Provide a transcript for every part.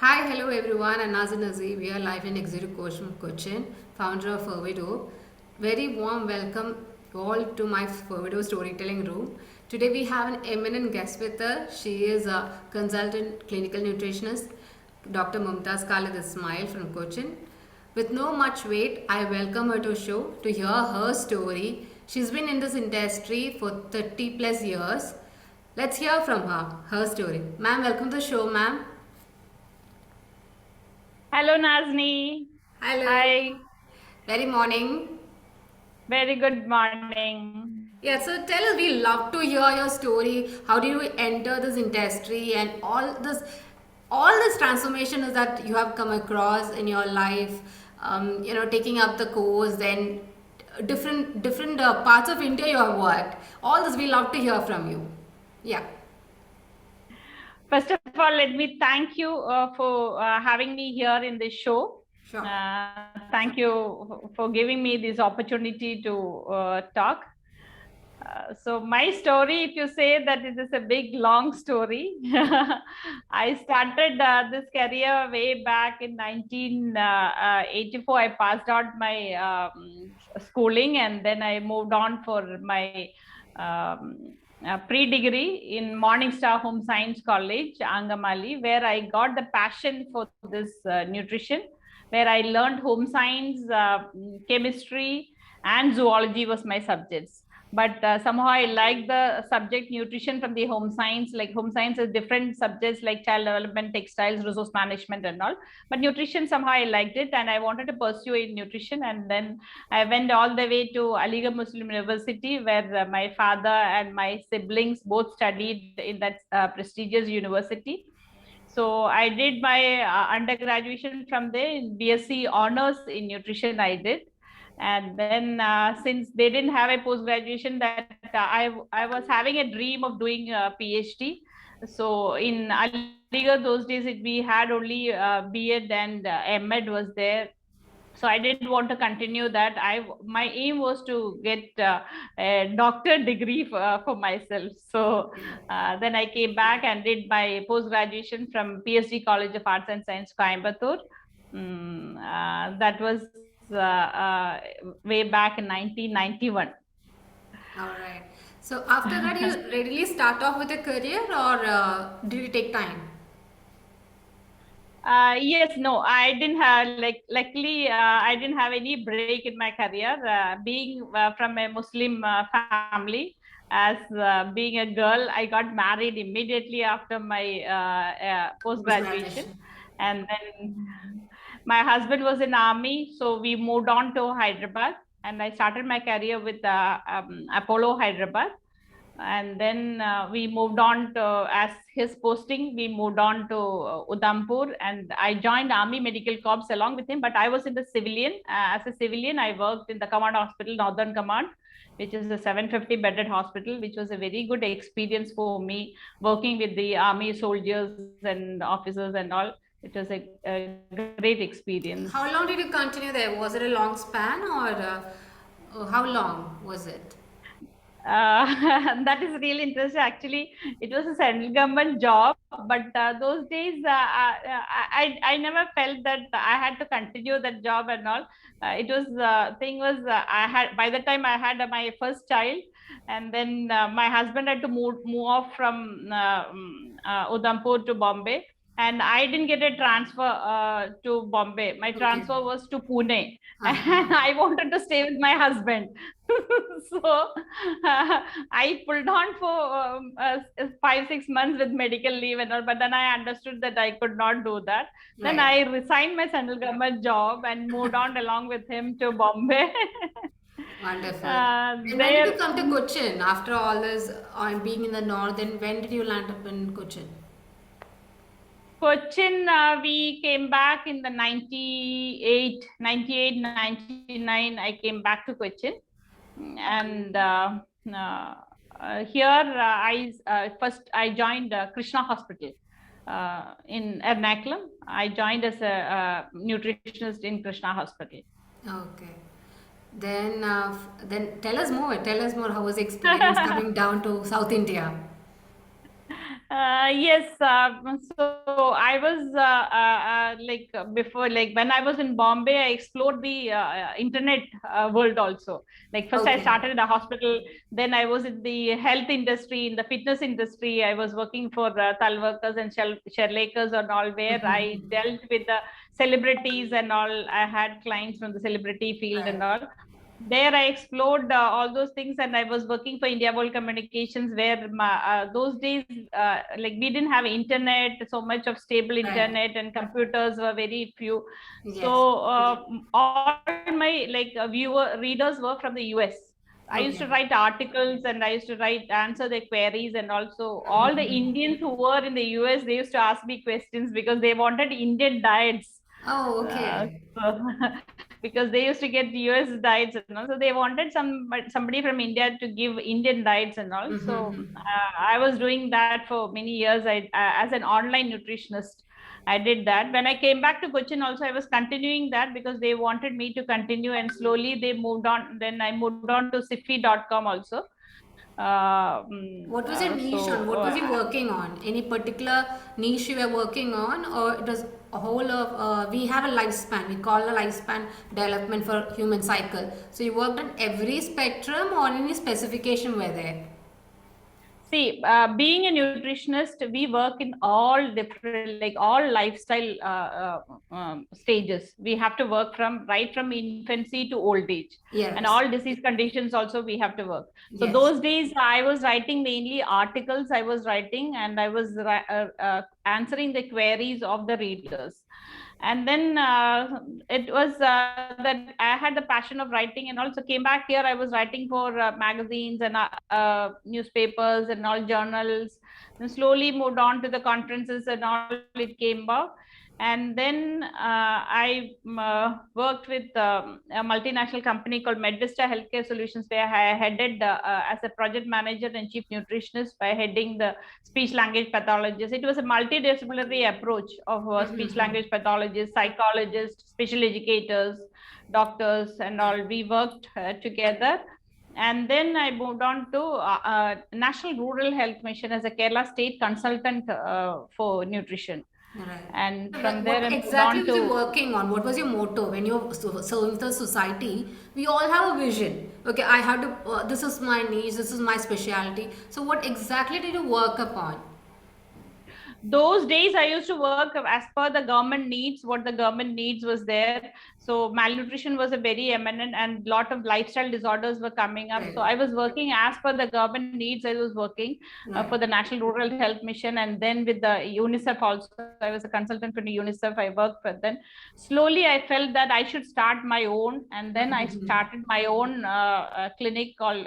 Hi, hello everyone. I'm Ms.Naazin here, live and executive coach from Cochin, founder of Fervid Orb. Very warm welcome all to my Fervid Orb storytelling room. Today we have an eminent guest with us. She is a consultant clinical nutritionist, Dr.Mumtaz Khalid Ismail from Cochin. With no much wait, I welcome her to show to hear her story. She's been in this industry for 30 plus years. Let's hear from her story. Ma'am, welcome to the show, ma'am. Hello, Nazni. Hello. Hi. Very morning. Very good morning. Yeah, so tell us, we love to hear your story. How did you enter this industry and all this transformation is that you have come across in your life, taking up the course, then different parts of India you have worked. All this we love to hear from you. Yeah, First of all, let me thank you for having me here in this show. sure. Thank you for giving me this opportunity to talk. So my story, if you say that it is a big, long story, I started this career way back in 1984. I passed out my schooling and then I moved on for my pre-degree in Morning Star Home Science College, Angamali, where I got the passion for this nutrition, where I learned home science, chemistry, and zoology was my subjects. But somehow I like the subject nutrition from the home science. Like home science is different subjects like child development, textiles, resource management, and all. But nutrition, somehow I liked it, and I wanted to pursue in nutrition. And then I went all the way to Aligarh Muslim University, where my father and my siblings both studied in that prestigious university. So I did my undergraduation from there in BSc honors in nutrition. I did, and then since they didn't have a post graduation, that I was having a dream of doing a PhD. So in Aligarh those days, we had only B.Ed and M.Ed was there, so I didn't want to continue that. My aim was to get a doctor degree for myself. So then I came back and did my post graduation from PhD College of Arts and Science, Coimbatore. That was way back in 1991. All right. So after that, you readily start off with a career, or did it take time? Yes, no, I didn't have, like, luckily, I didn't have any break in my career. Being from a Muslim family, as being a girl, I got married immediately after my post Post graduation. graduation. And then my husband was in army, so we moved on to Hyderabad, and I started my career with Apollo Hyderabad. And then we moved on to, as his posting, we moved on to Udhampur, and I joined Army Medical Corps along with him. But I was in the civilian. As a civilian, I worked in the Command Hospital, Northern Command, which is a 750 bedded hospital, which was a very good experience for me, working with the army soldiers and officers and all. It was a great experience. How long did you continue there? Was it a long span, or how long was it? Uh, that is really interesting. Actually, it was a central government job, but those days I never felt that I had to continue that job and all. It was thing was I had, by the time I had my first child, and then my husband had to move off from Udhampur to Bombay. And I didn't get a transfer to Bombay. My Okay. transfer was to Pune, Uh-huh. and I wanted to stay with my husband. So I pulled on for 5 6 months with medical leave and all, but then I understood that I could not do that. Then Right. I resigned my central government job and moved on along with him to Bombay. Wonderful. And when did you There, come to Cochin after all this on being in the north? And when did you land up in Cochin? Cochin, we came back in the 99. I came back to Cochin. And uh, here first I joined Krishna Hospital in Ernakulam. I joined as a nutritionist in Krishna Hospital. Okay. Then tell us more. Tell us more. How was the experience coming down to South India? Yes, so I was before, like when I was in Bombay, I explored the internet world also. Like first I Okay. started in a hospital, then I was in the health industry, in the fitness industry. I was working for Tal workers and Sherlakers and all, where I dealt with the celebrities and all. I had clients from the celebrity field and Right. all. There I explored all those things, and I was working for India World Communications, where those days like we didn't have internet, so much of stable Right. internet, and computers were very few. Yes. So all my viewer readers were from the US. I used to Okay. write articles, and I used to write answer their queries, and also all the Indians who were in the US, they used to ask me questions because they wanted Indian diets. Oh, uh, okay. so, because they used to get US diets and all, so they wanted somebody from India to give Indian diets and all. So I was doing that for many years. As an online nutritionist, I did that. When I came back to Cochin, also I was continuing that because they wanted me to continue, and slowly they moved on. Then I moved on to Siffy.com also. What was your niche on? What was you working on? Any particular niche you were working on, or it was a whole of? We have a lifespan. We call a lifespan development for human cycle. So you worked on every spectrum, or any specification were there? See, being a nutritionist, we work in all different, like all lifestyle stages. We have to work from right from infancy to old age, and Yes. all disease conditions also we have to work. So Yes. those days, I was writing mainly articles. I was writing, and I was answering the queries of the readers. And then it was that I had the passion of writing, and also came back here. I was writing for magazines and newspapers and all journals, and slowly moved on to the conferences and all. It came about. And then I worked with a multinational company called MedVista Healthcare Solutions, where I headed as a project manager and chief nutritionist by heading the speech language pathologists. It was a multidisciplinary approach of speech language pathologists, psychologists, special educators, doctors, and all. We worked together. And then I moved on to National Rural Health Mission as a Kerala state consultant for nutrition. Right. And from there, What I moved exactly on was you to. working on? What was your motto when you're serving the society? We all have a vision. Okay, I have to. This is my niche. This is my specialty. So, what exactly did you work upon? Those days I used to work as per the government needs. What the government needs was there. So malnutrition was a very eminent, and lot of lifestyle disorders were coming up. So Right. I was working as per the government needs. I was working Right. for the National Rural Health Mission, and then with the UNICEF also. I was a consultant for the UNICEF. I worked for them. Slowly I felt that I should start my own, and then I started my own clinic called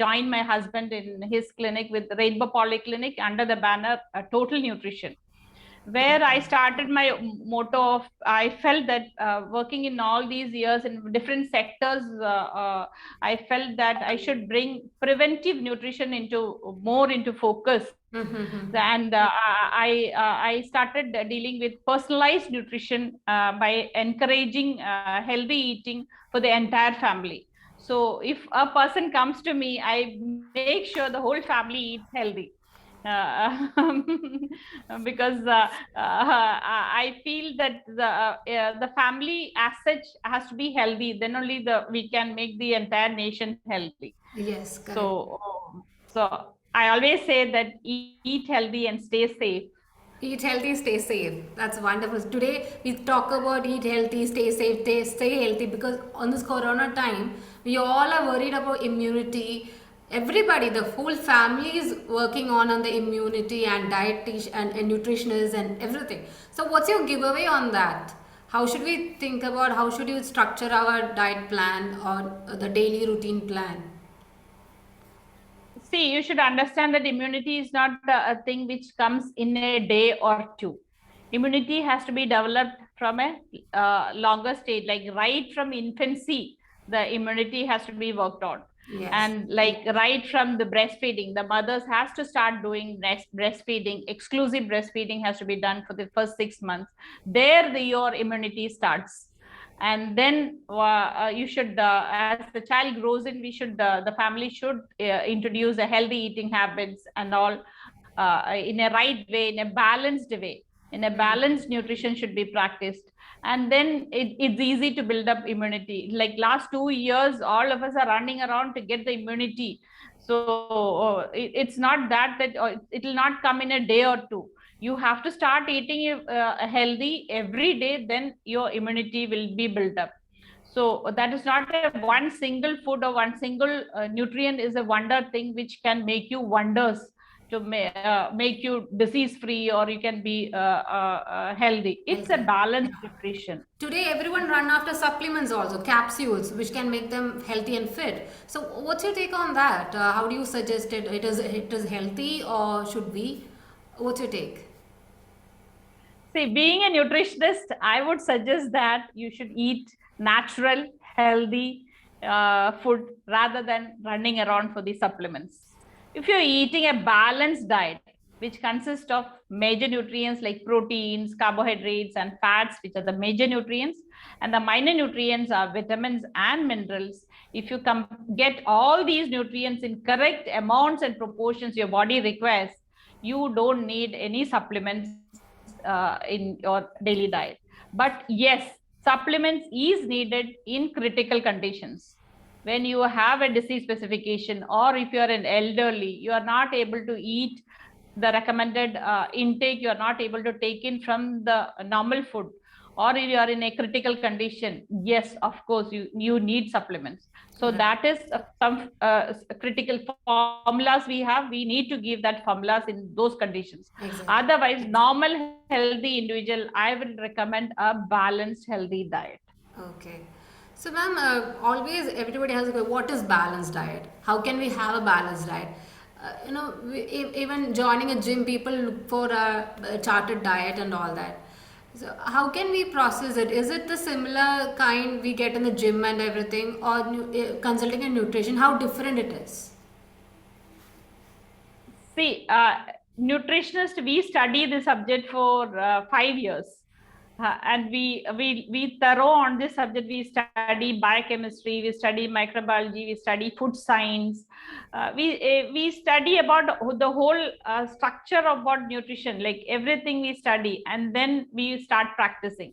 joined my husband in his clinic with Rainbow Polyclinic under the banner Total Nutrition, where I started my motto of, I felt that working in all these years in different sectors, I felt that I should bring preventive nutrition into more into focus. And I started dealing with personalized nutrition by encouraging healthy eating for the entire family. So if a person comes to me, I make sure the whole family eats healthy. uh, because I feel that the family as such has to be healthy. Then only we can make the entire nation healthy. Yes, correct. So I always say that eat healthy and stay safe. Eat healthy, stay safe. That's wonderful. Today we talk about eat healthy, stay safe, stay healthy, because on this corona time, we all are worried about immunity. Everybody, the whole family is working on the immunity and dietitian and nutritionists and everything. So what's your giveaway on that? How should we think about, how should you structure our diet plan or the daily routine plan? See, you should understand that immunity is not a thing which comes in a day or two. Immunity has to be developed from a longer stage, like right from infancy. The immunity has to be worked on. Yes. And like right from the breastfeeding, the mothers has to start doing breastfeeding. Exclusive breastfeeding has to be done for the first 6 months. There your immunity starts. And then you should as the child grows in, we should the family should introduce a healthy eating habits and all. in a right way, in a balanced way. In a balanced nutrition should be practiced, and then it's easy to build up immunity. Like last 2 years, all of us are running around to get the immunity. So it's not that it will not come in a day or two. You have to start eating healthy every day, then your immunity will be built up. So that is not a one single food or one single nutrient is a wonder thing which can make you wonders to make you disease free, or you can be healthy. It's a balanced nutrition. Today, everyone run after supplements also, capsules, which can make them healthy and fit. So, what's your take on that? How do you suggest it? It is healthy, or should we? What's your take? See, being a nutritionist, I would suggest that you should eat natural, healthy food rather than running around for the supplements. If you're eating a balanced diet, which consists of major nutrients like proteins, carbohydrates, and fats, which are the major nutrients, and the minor nutrients are vitamins and minerals. If you get all these nutrients in correct amounts and proportions your body requires, you don't need any supplements in your daily diet. But yes, supplements is needed in critical conditions. When you have a disease specification, or if you are an elderly, you are not able to eat the recommended intake, you are not able to take in from the normal food, or if you are in a critical condition, yes, of course, you need supplements. So that is some critical formulas we have. We need to give that formulas in those conditions. Otherwise, normal healthy individual, I will recommend a balanced healthy diet. Okay. So, ma'am, always everybody has a question, what is balanced diet? How can we have a balanced diet? Even joining a gym, people look for a charted diet and all that. So, how can we process it? Is it the similar kind we get in the gym and everything, or consulting a nutrition? How different it is? See, nutritionist, we study the subject for 5 years. And we thorough on this subject. We study biochemistry, we study microbiology, we study food science. We study about the whole structure about nutrition, like everything we study, and then we start practicing.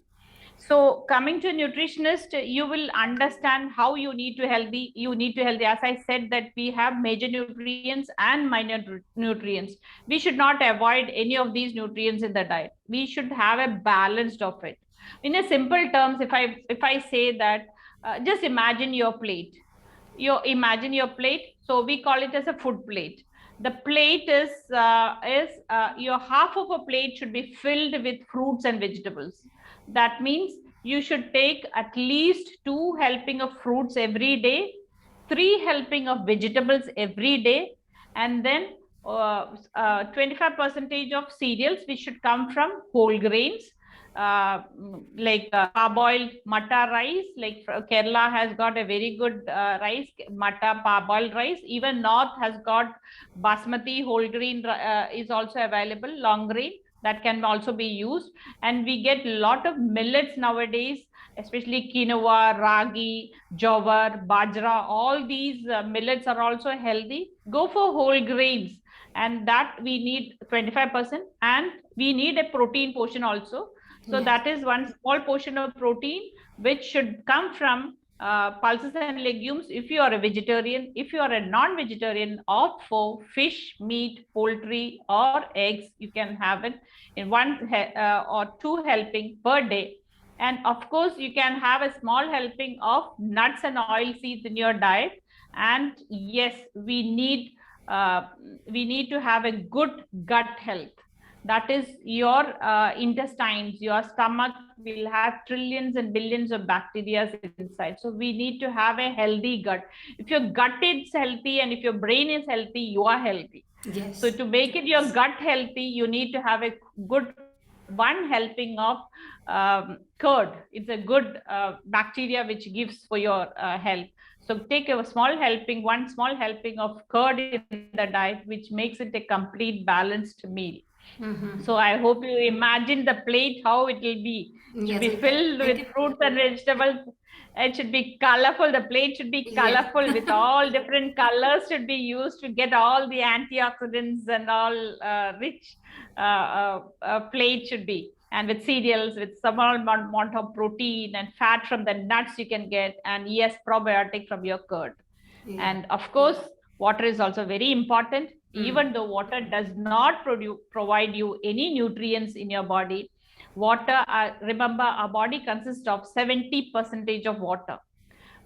So coming to nutritionist, you will understand how you need to healthy. As I said, that we have major nutrients and minor nutrients. We should not avoid any of these nutrients in the diet. We should have a balance of it. In a simple terms, if I say that, just imagine your plate. Imagine your plate. So we call it as a food plate. The plate is your half of a plate should be filled with fruits and vegetables. That means you should take at least 2 helping of fruits every day, 3 helping of vegetables every day, and then 25% of cereals, which should come from whole grains, like parboiled matta rice. Like Kerala has got a very good rice, matta parboiled rice. Even North has got basmati whole grain is also available, long grain, that can also be used. And we get a lot of millets nowadays, especially quinoa, ragi, jowar, bajra. All these millets are also healthy. Go for whole grains, and that we need 25%, and we need a protein portion also. So that is one small portion of protein, which should come from pulses and legumes if you are a vegetarian. If you are a non-vegetarian, opt for fish, meat, poultry, or eggs. You can have it in 1 or 2 helping per day. And of course, you can have a small helping of nuts and oil seeds in your diet. And yes, we need to have a good gut health. That is, your intestines, your stomach will have trillions and billions of bacteria inside. So we need to have a healthy gut. If your gut is healthy and if your brain is healthy, you are healthy. Yes. So to make it your gut healthy, you need to have a good 1 helping of curd. It's a good bacteria which gives for your health. So take a small helping, 1 small helping of curd in the diet, which makes it a complete balanced meal. So I hope you imagine the plate, how it will be. It should Yes, be filled with fruits and vegetables. It should be colorful. The plate should be yes. colorful with all different colors should be used to get all the antioxidants and all rich plate should be. And with cereals, with some amount of protein and fat from the nuts you can get, and yes, probiotic from your curd. Yeah. And of course, water is also very important. Even though water does not provide you any nutrients in your body, water, remember, our body consists of 70% of water.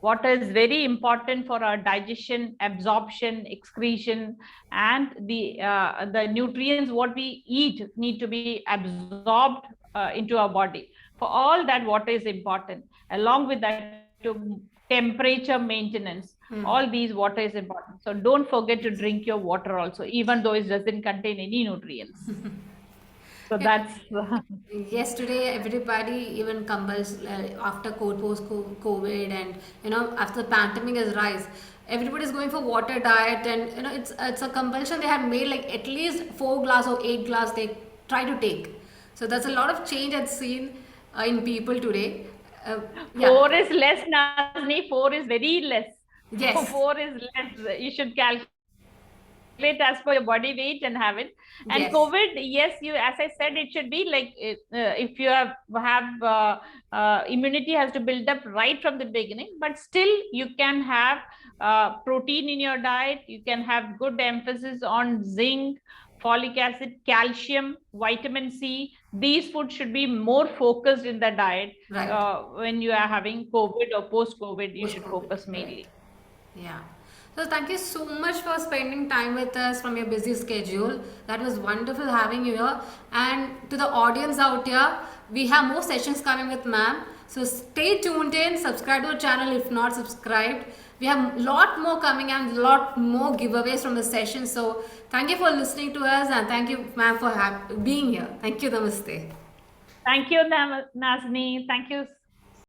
Water is very important for our digestion, absorption, excretion, and the nutrients what we eat need to be absorbed into our body. For all that, water is important. Along with that, to temperature maintenance, all these water is important. So don't forget to drink your water also, even though it doesn't contain any nutrients. So that's Yes, today everybody even compels after post COVID, and after the pandemic has rise, everybody is going for water diet, and it's a compulsion they have made, like at least 4 glass or 8 glass they try to take. So that's a lot of change I've seen in people today. Yeah. 4 is less, Nazni. 4 is very less. Yes. 4 is less. You should calculate as per your body weight and have it. And Yes. COVID, yes, you, as I said, it should be like if you have immunity has to build up right from the beginning, but still you can have protein in your diet. You can have good emphasis on zinc, folic acid, calcium, vitamin C. These foods should be more focused in the diet. Right. When you are having COVID or post-COVID, you should Post-COVID, focus right. mainly. Yeah. So thank you so much for spending time with us from your busy schedule. That was wonderful having you here. And to the audience out here, we have more sessions coming with ma'am. So stay tuned in, subscribe to our channel if not subscribed. We have a lot more coming and a lot more giveaways from the session. So thank you for listening to us, and thank you ma'am for being here. Thank you. Namaste. Thank you, Nazni. Thank you